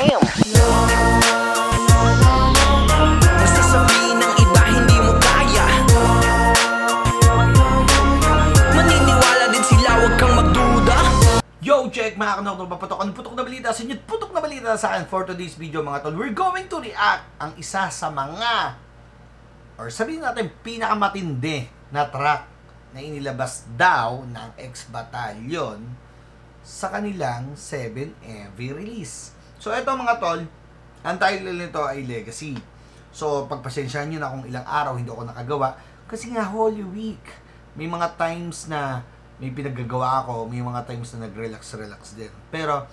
Damn! Basta sabihin ng iba hindi mo kaya, maniniwala din sila, huwag kang magduda. Yo, check mga kanokno, putok na balita sa inyo, putok na balita sa akin for today's video mga tol. We're going to react ang isa sa mga, or sabihin natin pinakamatindi na track na inilabas daw ng X-Battalion sa kanilang 7EV release. So eto mga tol, ang title nito ay Legacy. So pagpasensyahan nyo na kung ilang araw hindi ako nakagawa kasi nga Holy Week. May mga times na may pinaggagawa ako, may mga times na nag-relax din. Pero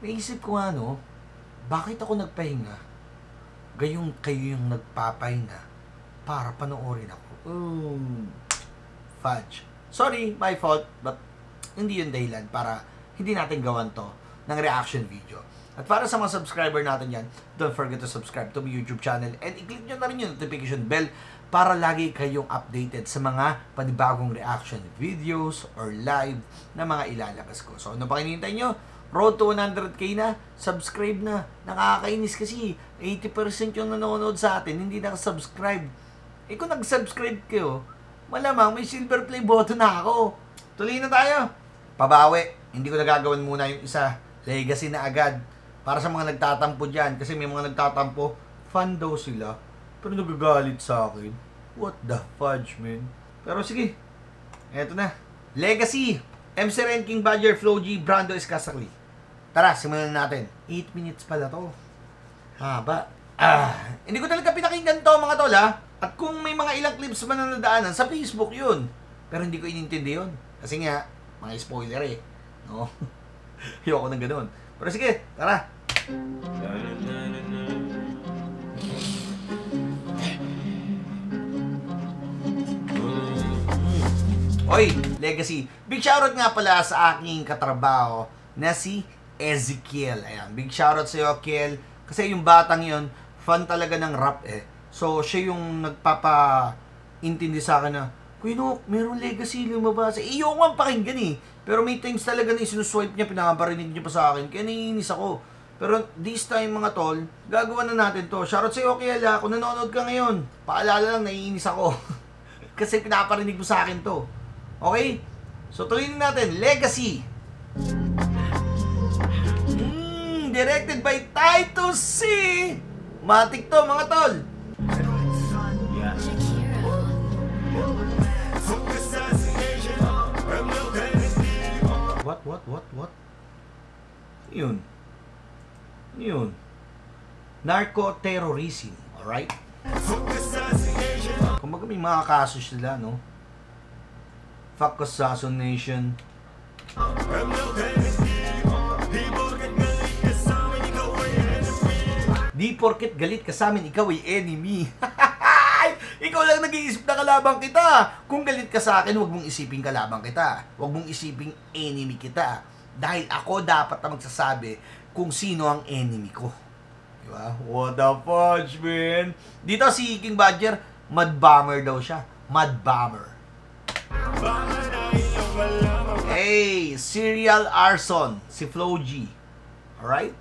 naisip ko nga no, bakit ako nagpahinga? Gayong kayo yung nagpapahinga para panoorin ako. Fudge. Sorry, my fault, but hindi yun dahilan para hindi natin gawan to ng reaction video. At para sa mga subscriber natin yan, don't forget to subscribe to my YouTube channel and i-click nyo na rin yung notification bell para lagi kayong updated sa mga panibagong reaction videos or live na mga ilalabas ko. So ano pa hinihintay nyo? Road to 100k na, subscribe na. Nakakainis kasi 80% yung nanonood sa atin hindi nakasubscribe. Eh kung nag-subscribe kayo, malamang may silver play button na ako. Tuloy na tayo. Pabawi. Hindi ko nagagawan muna yung isa. Legacy na agad. Para sa mga nagtatampo dyan. Kasi may mga nagtatampo, fan daw sila. Pero nagagalit sa akin. What the fudge, man? Pero sige. Eto na. Legacy. MC Ren, King Badger, Flo G, Brando Escasali. Tara, simulan natin. 8 minutes pala to. Haba. Hindi ko talaga pinakinggan to mga tol ha. At kung may mga ilang clips man na nadaanan, sa Facebook yun. Pero hindi ko inintindi yun. Kasi nga, mga spoiler eh. No? Ayoko ng ganun. Pero sige, tara. Oy, Legacy. Big shoutout nga pala sa aking katrabaho na si Ezekiel. Ayan, big shoutout sa iyo, Kiel. Kasi yung batang yun, fan talaga ng rap eh. So, siya yung nagpapa-intindi sa akin na, Kuya Nok, meron Legacy lumabas. Iyo ko ang pakinggan eh. Pero may times talaga na sinuswipe niya, pinaparinig niya pa sa akin. Kaya naiinis ako. Pero this time mga tol, gagawa na natin to. Shoutout sa iyo, Kiela. Kung nanonood ka ngayon, paalala lang, naiinis ako. Kasi pinaparinig mo sa akin to. Okay? So, tuloy na natin. Legacy. Directed by Titus C. Matik to mga tol. What? Yun. Narco-terrorism. Alright? Kumbaga may mga kaso sila, no? Fuck assassination. Di porket galit ka sa amin, ikaw ay enemy. Ikaw lang nag-iisip na kalabang kita. Kung galit ka sa akin, huwag mong isiping kalabang kita. Huwag mong isiping enemy kita. Dahil ako dapat na magsasabi kung sino ang enemy ko. Diba? What the fudge, man? Dito si King Badger, mud bomber daw siya. Mud bomber. Hey, serial arson. Si Flo G. Alright?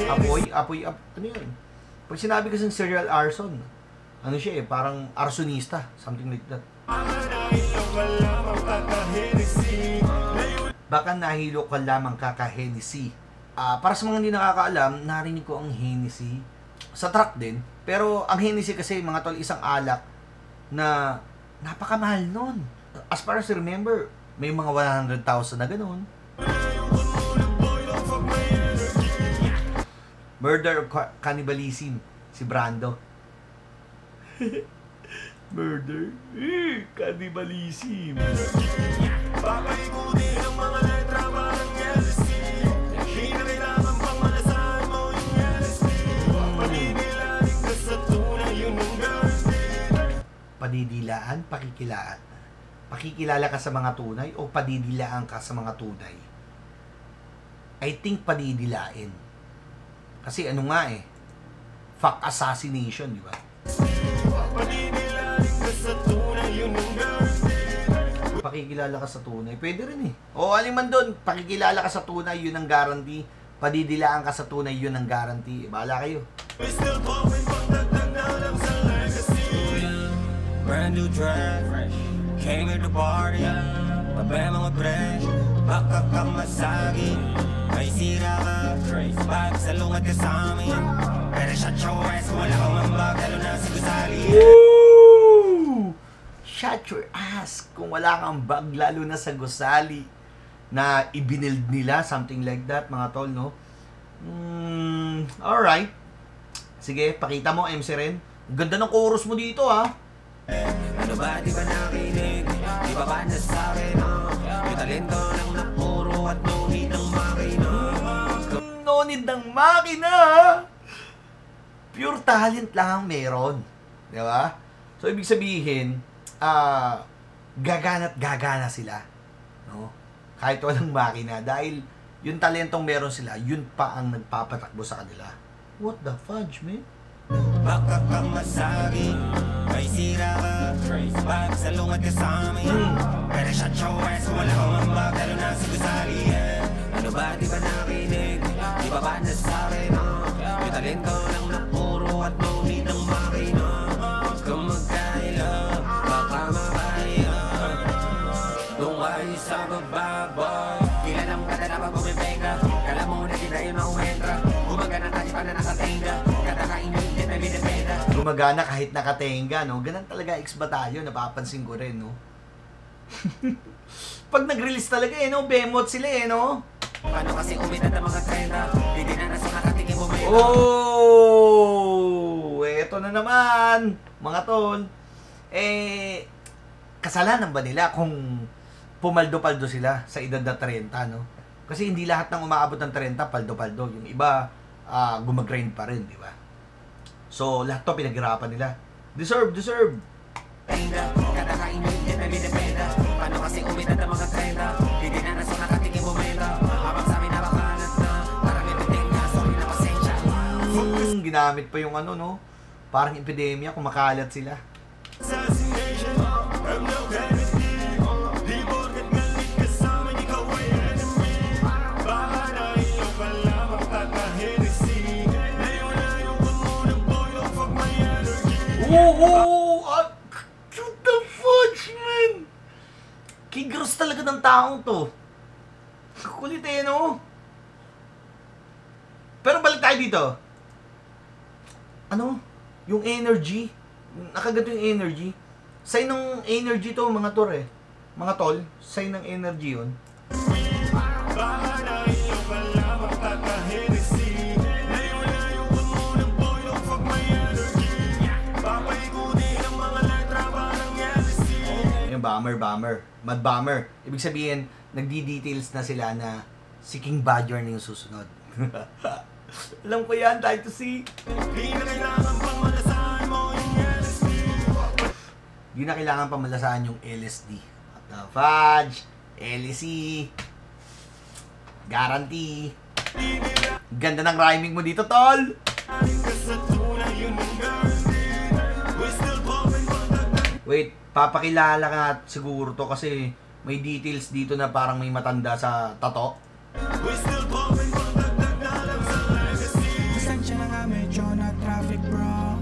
Apoy, ano yun? Pag sinabi kasing serial arson, ano siya eh, parang arsonista, something like that. Baka nahilo ka lamang kaka-Hennessy. Para sa mga hindi nakakaalam, narinig ko ang Hennessy sa truck din. Pero ang Hennessy kasi mga tol, isang alak na napakamahal nun. As far as I remember, may mga 100,000 na ganun. Murder of cannibalism, si Brando. Murder? Cannibalism. Padidilaan, pakikilaan. Pakikilala ka sa mga tunay o padidilaan ka sa mga tunay? I think padidilain. Kasi ano nga eh, fuck assassination, di ba? Pakikilala ka sa tunay, pwede rin eh. O aliman doon, pakikilala ka sa tunay, yun ang guarantee padidilaan ka sa tunay, yun ang guarantee. Bahala kayo. Brand new dress, came at the party, tabi mga fresh, baka ka masagi, may sira ka, bag sa lungat ka sa amin, pero shut your ass, wala kang mambag, lalo na sa gusali. Woo! Shut your ass kung wala kang bag, lalo na sa gusali na ibinild nila, something like that, mga tol, no? Alright. Sige, pakita mo, MC Ren. Ganda ng chorus mo dito, ha? Ano ba, di ba nakinig? Di ba ba nasabi na yung talento lang napuro at no need ng makina? No need ng makina! Pure talent lang ang meron. Di ba? So, ibig sabihin, gagana't gagana sila. No? Kahit walang makina. Dahil yung talentong meron sila, yun pa ang nagpapatakbo sa kanila. What the fudge, man? Baka ka masagi, may sira ka, bag sa lungat ka sa amin, pero shut your ass, wala kang mambag, lalo na sa gusali. Ano ba, di ba nakinig? Di ba ba nasabi na yung talento lang napuro at no need ng makina? Huwag kang magkaila, baka makaya kung kayo sa bababoy. Kailan ang kadala pag bumibeka, kala mo na kita yung mauentra, gumagana tayo pa na nakatenga, katakain yung din na binibeda. Gumagana kahit nakatenga, no? Ganun talaga ex-batalyon, napapansin ko rin, no? Pag nag-release talaga, eh, no? Bemot sila, eh, no? Paano kasi umitad ang mga trenda, hindi na nasa nakatikin mo may Oh! Eto na naman, mga tol. Kasalanan ba nila kung pumaldo-paldo sila sa edad na 30, no? Kasi hindi lahat ng umaabot ng 30, paldo-paldo. Yung iba, gumagrind pa rin, di ba? So, lahat to pinaghirapan nila. Deserve! trenda, katakain yung din na binibeda. Paano kasi umitad ang mga trenda, hindi na nasa nakatikin mo menda. Habang sa amin napakalat na, parang epiting nga, sorry na pasensya. Ginamit pa yung ano, no? Parang epidemya, kumakalat sila. Assassination, I'm no vanity. Di porket galit ka sa amin, ikaw ay enemy. Baka na iyo pa lamang kaka-Hennessy. Layo-layo ka muna boy, don't fuck my energy. What the fudge, man? Kigros talaga ng taong to. Kulit eh, no? Pero balik tayo dito. Ano? Yung energy. Nakagat yung energy. Sign ng energy to, mga tol eh. Mga tol, sign ng energy yun. Baka na iyo pa lamang kaka-Hennessy. Layo-layo ka muna boy, don't fuck my energy. Papaikutin ang mga letra parang Yenisy. Yung bomber. Mad bomber. Ibig sabihin, nagdi-details na sila na si King Badger na yung susunod. Alam ko yan, type to see. Di na kailangan pang malasahan mo yung LSD. Di na kailangan pamalasahan yung LSD. What the fudge? LSD. Guarantee. Ganda ng rhyming mo dito, tol. Wait, papakilala ka siguro to kasi may details dito na parang may matanda sa tato. Pasensya na nga medyo na traffic bro.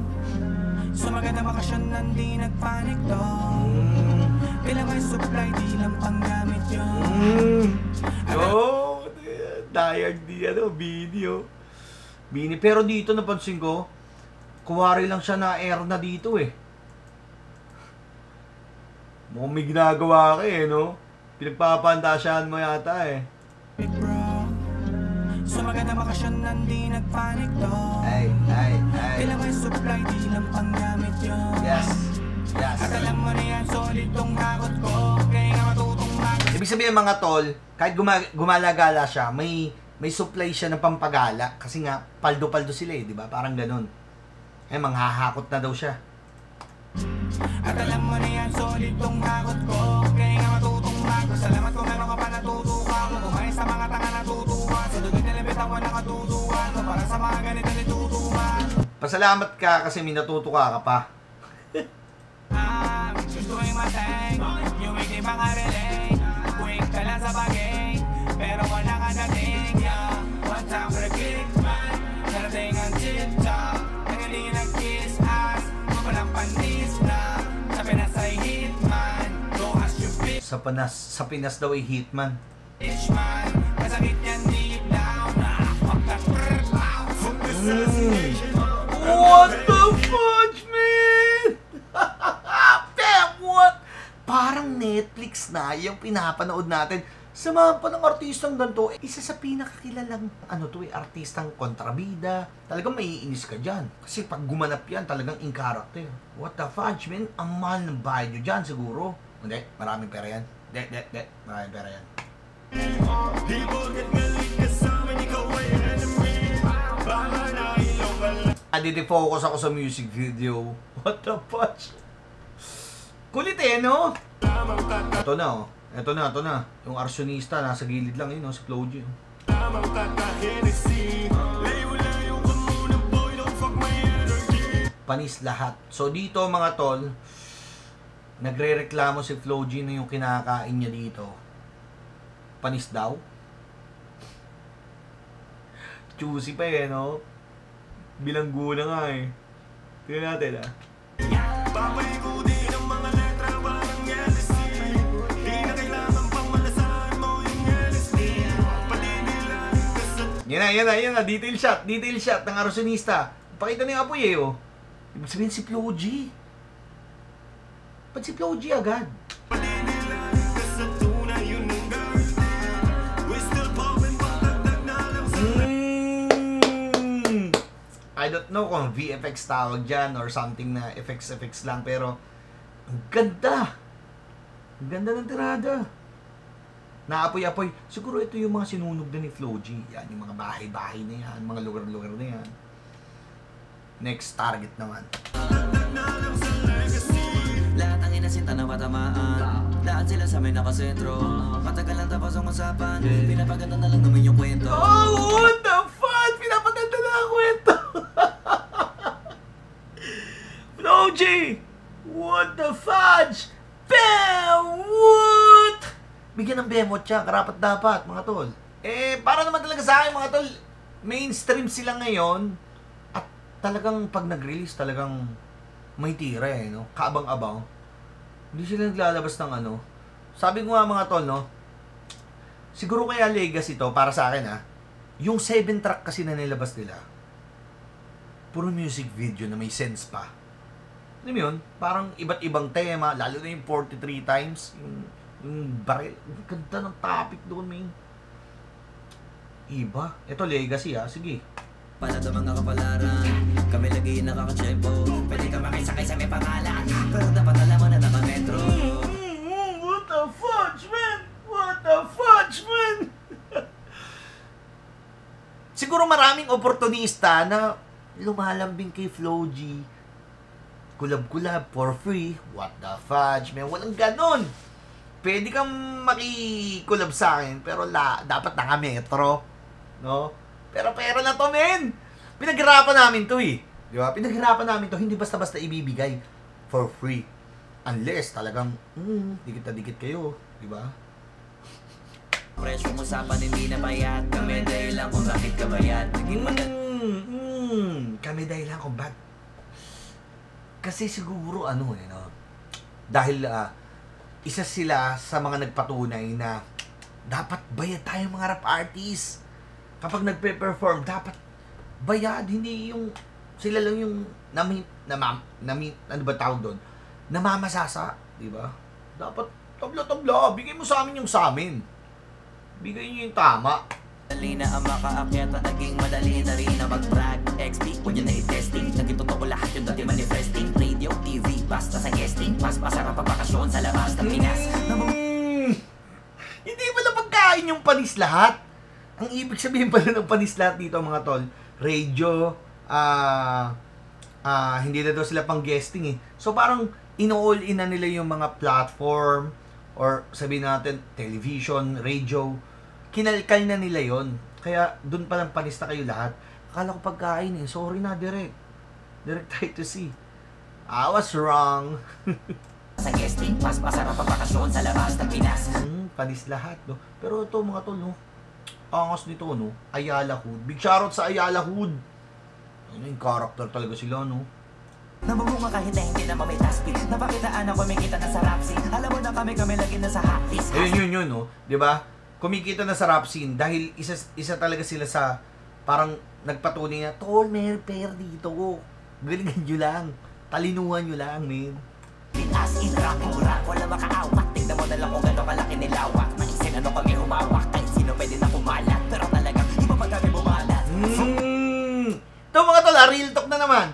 So maganda bakasyon nandi nagpanik to. Kailan may supply di lang panggamit yun. Oh, tired di video. Pero dito napansin ko, kuwari lang siya na air na dito eh. Mukhang may ginagawa ka eh, no? Pinagpapandasyahan mo yata eh. Bro. So maganda bakasyon nandi nagpanik to. Ay. Kailan may supply di lang panggamit yun. Yes. At alam mo na yan, solid tong hakot ko. Kaya nga matutong hakot. Ibig sabihin mga tol, kahit gumalagala siya, may supply siya ng pampagala. Kasi nga, paldo-paldo sila eh, di ba? Parang ganun. Manghahakot na daw siya. At alam mo na yan, solid tong hakot ko. Kaya nga matutong hakot. Salamat kung meron ka pa natutuwa mo. Kumain sa mga tanga natutuwa. Sa dugit na limit ako nakatutuwa. So para sa mga ganito natutuwa. Pasalamat ka kasi may natutuwa ka pa. Gusto ko yung matay. Yung hindi pa ka relate. Quick ka lang sa bagay. Pero wala ka dating. Yeah. What Time for the kick, man. Narating ang TikTok. Nangaling ng kiss ass. Mapalang panis na. Sa Pinas ay hitman. Go ask your bitch, Sa Pinas daw ay hitman. man. Masakit yan deep down. Fuck that brr, pow. What the fudge, man? Damn, what? Parang Netflix na yung pinapanood natin. Sa mga panang artistang ganito, isa sa pinakakilalang artistang kontrabida. Talagang maiinis ka dyan. Kasi pag gumanap yan, talagang in character. What the fudge, man? Ang mahal ng bahay nyo dyan, siguro. Hindi, maraming pera yan. Hindi, maraming pera yan. Dito-focus ako sa music video. What the fudge? Kulit no? Ito na, oh. Ito na. Yung arsonista, nasa gilid lang yun, si Flo G. Panis lahat. So dito mga tol, nagre-reklamo si Flo G na yung kinakain niya dito. Panis daw. Juicy pa no? Bilanggo na nga Tingnan natin Yan na, detail shot ng arsonista. Pakita na yung apoy Ibig sabihin si Flo G. Ba't si Flo G agad? I don't know kung VFX tawag dyan or something na effects lang, pero ang ganda ng tirada. Naapoy-apoy. Siguro ito yung mga sinunog na ni Flo G. Yan, yung mga bahay-bahay na yan, mga lugar-lugar na yan. Next target naman. Lahat ang inasinta na matamaan. Lahat sila sa may nakasentro. Matagal lang tapos ang usapan. Pinapaganda na lang naman yung kwento. Oh, what the fuck? Pinapaganda na ang kwento. Flo G! What the fudge? Bam! What? Bigyan ng bemot siya, karapat dapat, mga tol. Para naman talaga sa akin, mga tol, mainstream sila ngayon. At talagang pag nag-release, talagang may tira no? Kaabang-abang. Hindi sila naglalabas ng Sabi ko nga mga tol, no? Siguro kaya legacy to, para sa akin yung 7-track kasi na nilabas nila, puro music video na may sense pa. Alam mo yun? Parang iba't ibang tema, lalo na yung 43 times, yung baril. Ang ganda ng topic doon, man. Iba. Ito legacy, sige. Para sa mga kapalaran, kami lagi nakakatsyempo. Pwede ka makisakay sa may pangalan, pero dapat alam mo na nakametro. What the fudge, man? What the fudge, man? Siguro maraming oportunista na lumalambing kay Flo G. Kulab-kulab for free. What the fudge, man? Walang ganon. Pwede kang makikulab sa akin, pero dapat naka-metro. No? Pero pera na to, men. Pinaghirapan namin to Di ba? Pinaghirapan namin to. Hindi basta-basta ibibigay for free. Unless talagang, dikit-dikit kayo. Di ba? Presyong usapan hindi na bayad. Kami dahil lang kung bakit ka bayad. Naging Kami dahil lang kung bakit. Kasi siguro no? Dahil isa sila sa mga nagpatunay na dapat bayad tayo mga rap artists. Kapag nagpe-perform, dapat bayad, hindi yung sila lang yung ano ba tawag doon? Namamasasa, di ba? Dapat tabla-tabla, bigay mo sa amin yung sa amin. Bigay niyo yung tama. Dali na ang makaakyat at naging madali na rin na mag-brag. XP, huwag nyo na i-testing. Naging totoo lahat yung dati manifesting. Radio, TV, basta sa guesting. Mas masarap ang bakasyon sa labas ng Pinas. Hindi pala pagkain yung panis lahat. Ang ibig sabihin pala ng panis lahat dito mga tol, radio, hindi na daw sila pang guesting So parang ino-all-in na nila yung mga platform or sabihin natin television, radio. Kinalkal na nila yon. Kaya dun palang panis na kayo lahat. Akala ko pagkain Sorry na, direct try to see. I was wrong. Sa guesting, mas masarap ang bakasyon sa labas ng Pinas. Panis lahat, no? Pero ito mga tol, no? Angas nito, no? Ayala Hood. Big shoutout sa Ayala Hood. Ano yung character talaga sila, no? Namumunga kahit na hindi naman may taspil. Napakitaan ako may kita na sa rap scene. Alam mo na kami lagi na sa hot list. Yun, no? Diba? Kumikita na sa rap scene dahil isa talaga sila sa parang nagpatunay na, tol, may repair dito. Galingan nyo lang. Talinuhan nyo lang, man. As in rap, wala makaawat. Tignan mo na lang kung gano'ng kalaki nilawak. Naisin ano kami humawak. Kahit sino pwede na kumalat. Pero talagang iba pa kami bumalat. Ito mga tol, real talk na naman.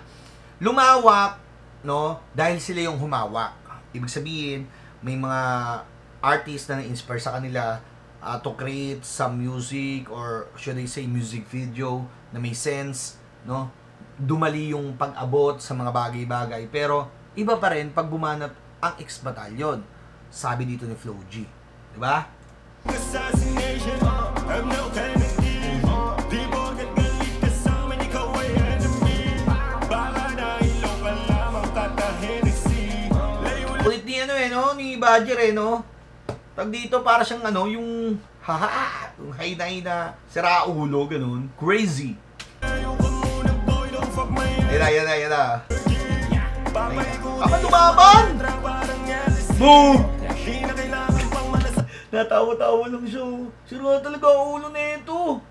Lumawak, no? Dahil sila yung humawak. Ibig sabihin, may mga artist na na-inspire sa kanila to create some music or should I say music video na may sense, no? Dumali yung pag-abot sa mga bagay-bagay. Pero iba pa rin pag bumanat ang X-Battalion. Sabi dito ni Flo G. Diba? Assassination, I'm no Kennedy. Di porket galit ka sa amin, ikaw ay enemy. Baka dahil ka lamang kata-Hennessy. Ulit ni ano no? Ni Badger no? Tag dito para siyang ano, yung haha, yung hayna-hayna, siraulo, ganun. Crazy. Yan na. Apa lumaban? Boom! Natawa-tawa lang siya. Sira talaga ang ulo na ito.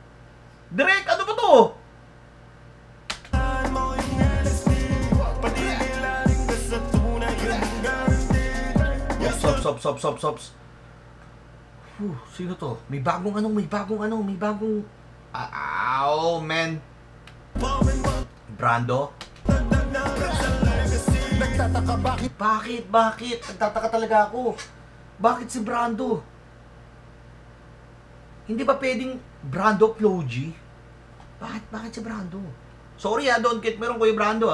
Direk, ano ba to? Sops. Sino to? May bagong Ow, man. Brando? Nagtataka bakit? Bakit? Nagtataka talaga ako. Bakit si Brando? Hindi ba pwedeng Brando Flo G? Bakit si Brando? Sorry don't get meron ko yung Brando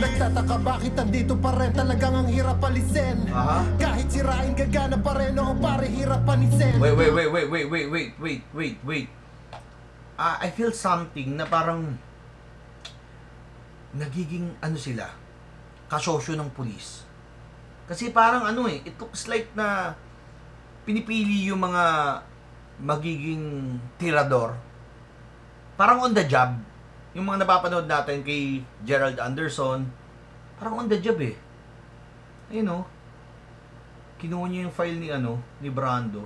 Nagtataka bakit andito pa rin, talagang ang hirap alisin. Kahit sirain gagana pa rin, o pare hirap panisin. Wait. I feel something na parang nagiging ano sila, kasosyo ng pulis. Kasi parang it looks like na pinipili yung mga magiging tirador. Parang on the job. Yung mga napapanood natin kay Gerald Anderson, parang on the job Ayun kinuha niya yung file ni Brando.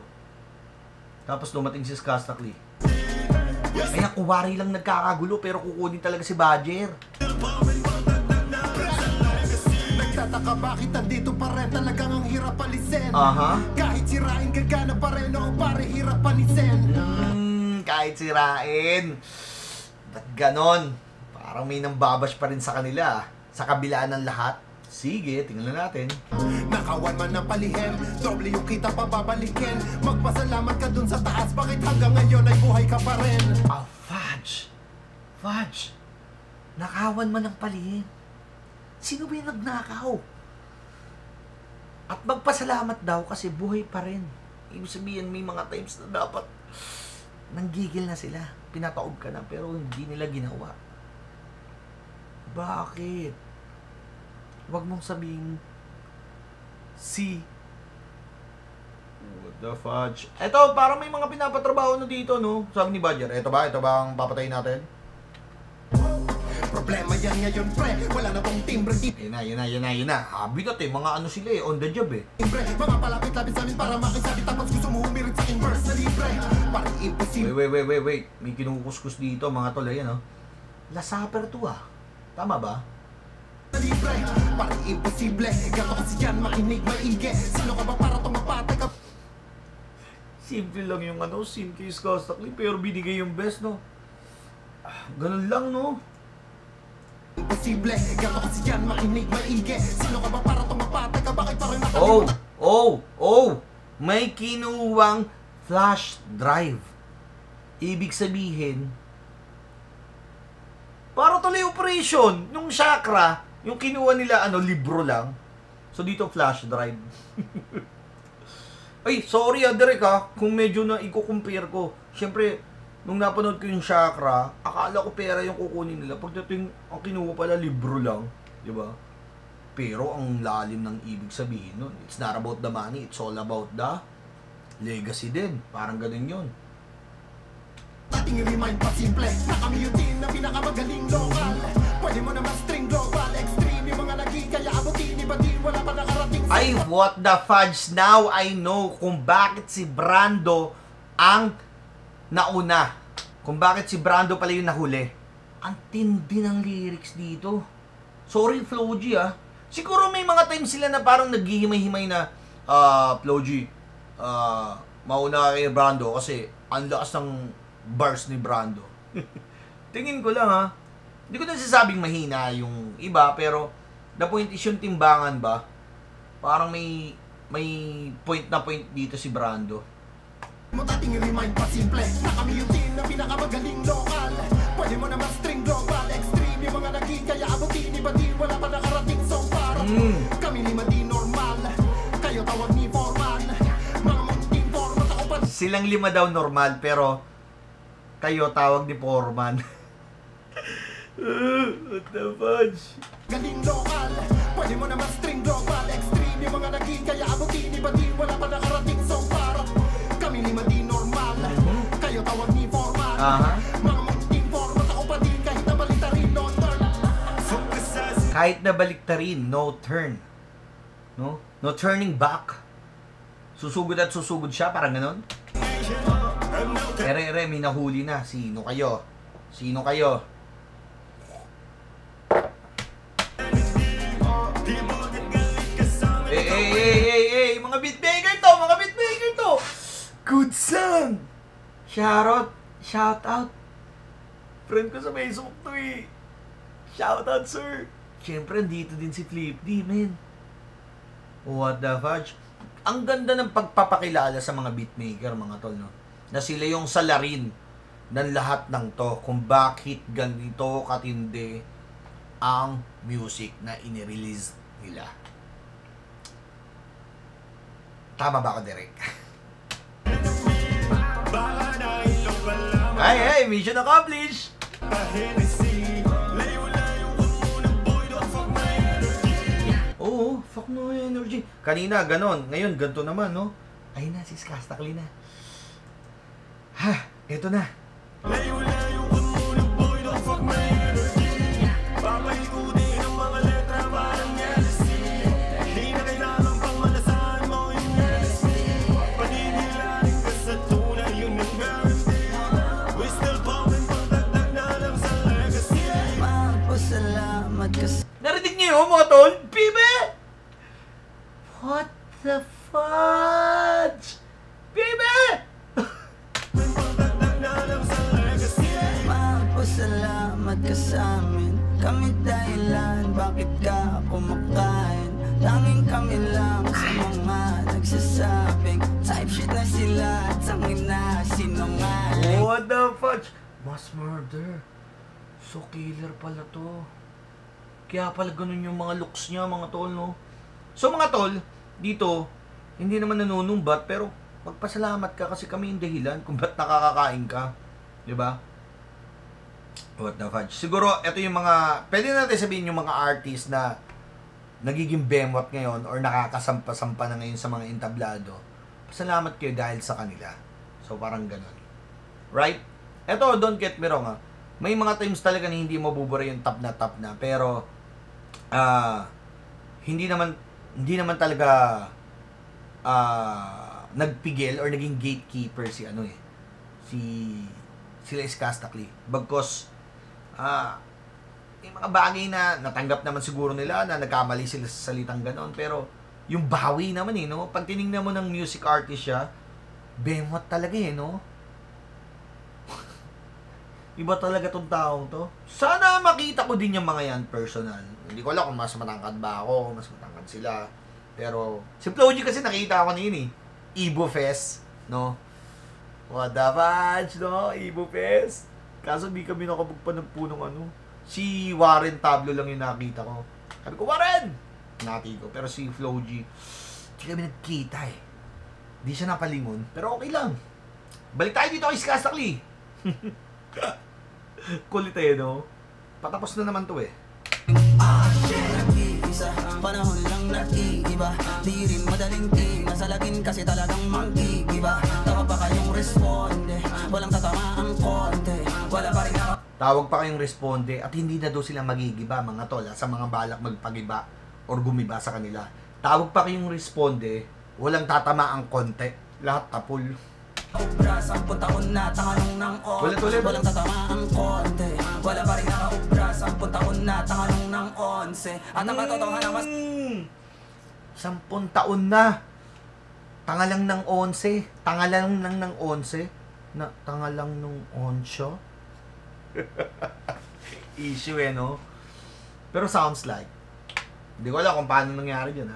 Tapos dumating si Skastakli. Kaya kuwari lang nagkakagulo pero kukunin talaga si Badger. Nagtataka bakit andito pa rin, talagang ang hirap alisin. Kahit sirain gagana pa rin, o pare hirap panisin. Kahit sirain. Ba't ganon? Parang may nambabash pa rin sa kanila. Sa kabilaan ng lahat. Sige, tingnan natin. Nakawan man ng palihim, doble yung kita pababalikin. Magpasalamat ka dun sa taas, bakit hanggang ngayon ay buhay ka pa rin? Fudge. Nakawan man ng palihim. Sino ba yung nagnakaw? At magpasalamat daw kasi buhay pa rin. Ibig sabihin, may mga times na dapat nanggigil na sila. Pinataob ka na pero hindi nila ginawa. Bakit? Huwag mong sabihin what the fudge. Eto, parang may mga pinapatrabaho na dito, no? Sabi ni Badger, eto ba ang papatayin natin? Problema yan ngayon, pre. Wala na tong timbre. Yun na. Habitat mga sila on the job Timbre, mga palapit-lapit sa amin para makisabi. Tapos gusto mo humirit sa aking verse na libre. Parang imposible. Wait. May kinukuskus dito, mga tol. Ayan, Lasaper to, Tama ba? Libre, parang imposible. Gato kasi yan, makinig, maigi. Sino ka ba para tumapatay ka? Simple lang yung scene kay Skastakli, pero binigay yung best, no? Ganun lang, no? Imposible, gato kasi yan, makinig, maigi. Sino ka ba para tumapatay ka? Bakit parang May kinuwang flash drive. Ibig sabihin, para tuloy operation, yung chakra, yung kinuha nila, libro lang. So, dito flash drive. Ay, sorry Derek kung medyo na i-compare ko. Siyempre, nung napanood ko yung chakra, akala ko pera yung kukunin nila. Pagdating, ang kinuha pala, libro lang. Diba? Pero ang lalim ng ibig sabihin nun, it's not about the money, it's all about the legacy din. Parang ganun yun. Ating remind pa simple na kami yung team na pinakamagaling lokal. Pwede mo naman string global, extreme yung mga lagi, kaya abutin, iba din, wala pa nakarating sa... Ay, what the fudge, now I know kung bakit si Brando ang nauna. Kung bakit si Brando pala yung nahuli. Ang tindi ng lyrics dito. Sorry, Flo G, ah. Siguro may mga times sila na parang naghihimay-himay na, Flo G, mauna kay Brando kasi ang lakas ng bars ni Brando. Tingin ko lang, ha. Hindi ko nasasabing mahina yung iba, pero the point is yung timbangan ba? Parang may point na point dito si Brando. Ating remind pa simple na kami yung team na pinakamagaling lokal. Pwede mo naman string global, extreme yung mga lagi, kaya abutin, iba din, wala pa nakarating so far. Kami lima di normal, kayo tawag ni Foreman. Mga munting format ako pa. Silang lima daw normal, pero kayo tawag ni Foreman. What the fudge? Galing lokal, pwede mo naman string global, extreme yung mga lagi, kaya abutin, iba din, wala pa nakarating so far. Kami lima di normal, kayo tawag ni Foreman. Mga munting format ako pa din, kahit nabalita rin, no turn. Kahit nabaliktarin, no turn. No? No turning back. Susugod at susugod siya, parang ganon. Ere, may nahuli na. Sino kayo? Sino kayo? Hey, mga beatmaker to, mga beatmaker to. Good song. Shout out. Friend ko sa Facebook to eh. Shout out, sir. Siyempre, dito din si Flip D, man. What the fudge? Ang ganda ng pagpapakilala sa mga beatmaker, mga tol, no? Na sila yung salarin ng lahat ng to, kung bakit ganito katindi ang music na inirelease nila. Tama ba ako, Derek? Ay, mission accomplished! Oo, fuck no energy. Kanina, ganon. Ngayon, ganito naman, no? Ay na, sis Kastakli na. Ha, eto na. Narinig niyo yun, mga tol? Bibe! What the fudge? Bibe! Magpasalamat ka sa amin. Kami dahilan, bakit ka kumakain? Tanging kami lang sa mga nagsasabing type shit na sila, tanging na sinungaling. What the fudge? Mass murder. So killer pala to. Kaya pala ganun yung mga looks niya, mga tol, no? So mga tol, dito, hindi naman nanunumbat, pero magpasalamat ka kasi kami yung dahilan kung ba't nakakakain ka. Diba? What the fudge? Siguro, ito yung mga, pwede natin sabihin yung mga artist na nagiging bemot ngayon or nakakasampa-sampa na ngayon sa mga entablado. Pasalamat kayo dahil sa kanila. So, parang ganun. Right? Ito, don't get me wrong, ha? May mga times talaga na hindi mabubura yung top na, pero hindi naman talaga nagpigil or naging gatekeeper si sila Kastakli. Bagkos may mga bagay na natanggap naman siguro nila na nagkamali sila sa salitang ganon, pero yung bawi naman no? Pag tinignan mo ng music artist siya, bemot talaga no? Iba talaga tong taong to. Sana makita ko din yung mga yan personal. Hindi ko alam kung mas matangkad ba ako, mas matangkad sila. Pero, si Flo G kasi nakita ako na yun eh. Ibo Fest, no? What the fudge, no? Ibo Fest. Kaso di kami nakapagpanagpo ng ano. Si Warren Tablo lang yung nakita ko. Sabi ko, Warren! Nati ko. Pero si Flo G, di kami nagkita eh. Di siya napalingon. Pero okay lang. Balik tayo dito kay Kastakli. Kulit no? Patapos na naman to eh. panahon lang nag-iiba. Di rin madaling masalagin kasi talagang mag-iiba. Tawa pa kayong responde, walang tatamaang konti. Wala pa rin ako. Tawag pa kayong responde at hindi na daw sila magigiba mga tol sa mga balak magpagiba or gumiba sa kanila. Tawag pa kayong responde, walang tatamaang konti. Lahat tapol. Ubra, 10 taon na tanganong ng Ulit. walang tatamaang konti. Wala pa rin nakaubra, 10 taon na tanganong ng 11. At ang katotohanan mas 10 taon na. Tanga lang ng 11. Tanga lang ng 11. Tanga lang nung 11. Issue no? Pero sounds like. Hindi ko alam kung paano nangyari yun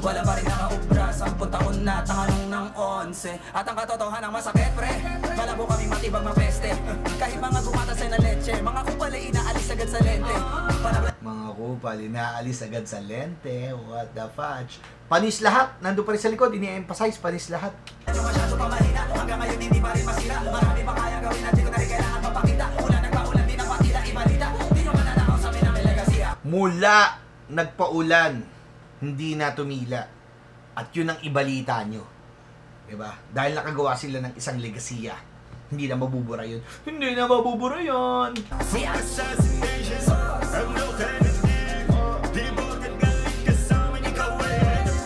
wala pa rin nakaubra, 10 taon na tanganong ng 11. At ang katotohanan masakit pre, malabo kami matibag mapeste. Kahit mga gumatasay na leche, mga kupal ay inaalis agad sa lente. Mga kupal, inaalis agad sa lente. What the fudge? Panis lahat. Nandun pa rin sa likod. Ini-emphasize, panis lahat. Yung masyado pa mahina, hanggang ngayon hindi pa rin masira. Marami pa kaya gawin natin ko na rin kailangan papakita. Mula nagpaulan din ang patida, ibalita. Di nyo mananakaw sa amin ang may legasya. Mula nagpaulan, hindi na tumila. At yun ang ibalita nyo. Diba? Dahil nakagawa sila ng isang legasiya. Hindi na mabubura yun. Hindi na mabubura yun.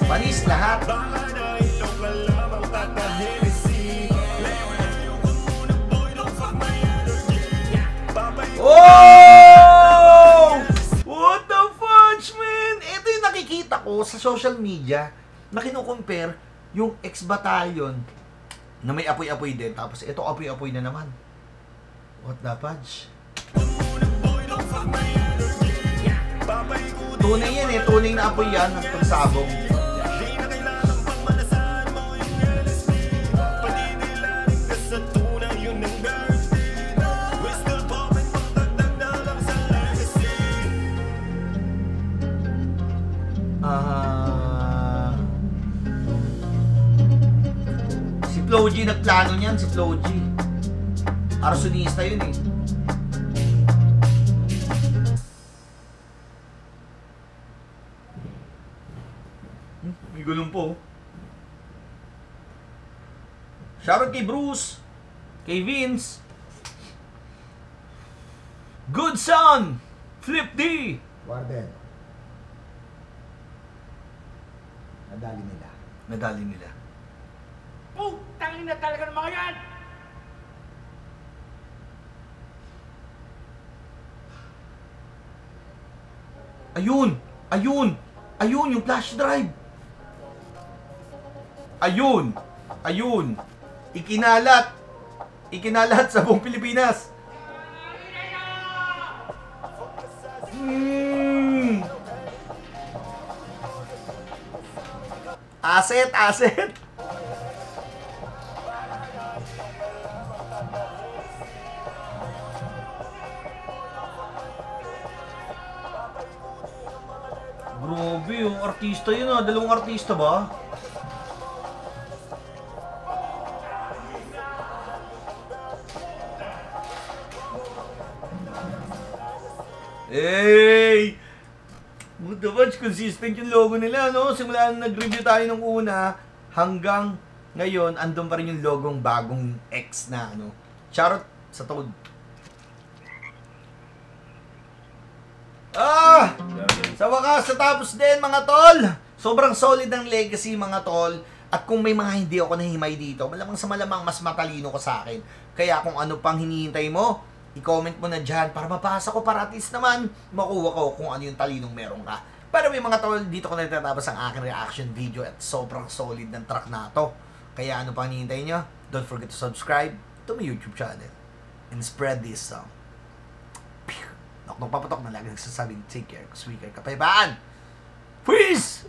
Panis lahat. Oh! What the fudge, man? Ito yung nakikita ko sa social media na kinukompare yung ex-battalion na may apoy-apoy din. Tapos ito apoy-apoy na naman. What the fudge? Tunay yan eh. Tunay na apoy yan ng pagsabog. Si Flo G nagplano niyan, si Flo G. Arsonista yun eh. May gulong po. Shoutout kay Bruce, kay Vince, Good Son, Flip D. Warden. Nadali nila. Nadali nila. Tangin na talaga ng mga yan! Ayun! Ayun! Ayun yung flash drive! Ayun! Ayun! Ikinalat! Ikinalat sa buong Pilipinas! Asset! Asset! Grabe, yung artista yun ah. Dalawang artista ba? Hey! Buta ba, consistent yung logo nila, no? Simula nag-review tayo nung una, hanggang ngayon, andun pa rin yung logong bagong X na, ano? Charot sa Toad. Ah! Sa wakas, sa tapos din, mga tol! Sobrang solid ng legacy, mga tol. At kung may mga hindi ako nahihimay dito, malamang sa malamang mas matalino ko sa akin. Kaya kung ano pang hinihintay mo, i-comment mo na dyan para mapasa ko para at least naman makuha ko kung ano yung talinong meron ka. Pero may mga tol, dito ko na itatapos ang aking reaction video at sobrang solid ng track na to. Kaya ano pang hinihintay nyo? Don't forget to subscribe to my YouTube channel and spread this song. Nok papatok na lagi nagsasabing take care, sweet care, kapayapaan. Peace!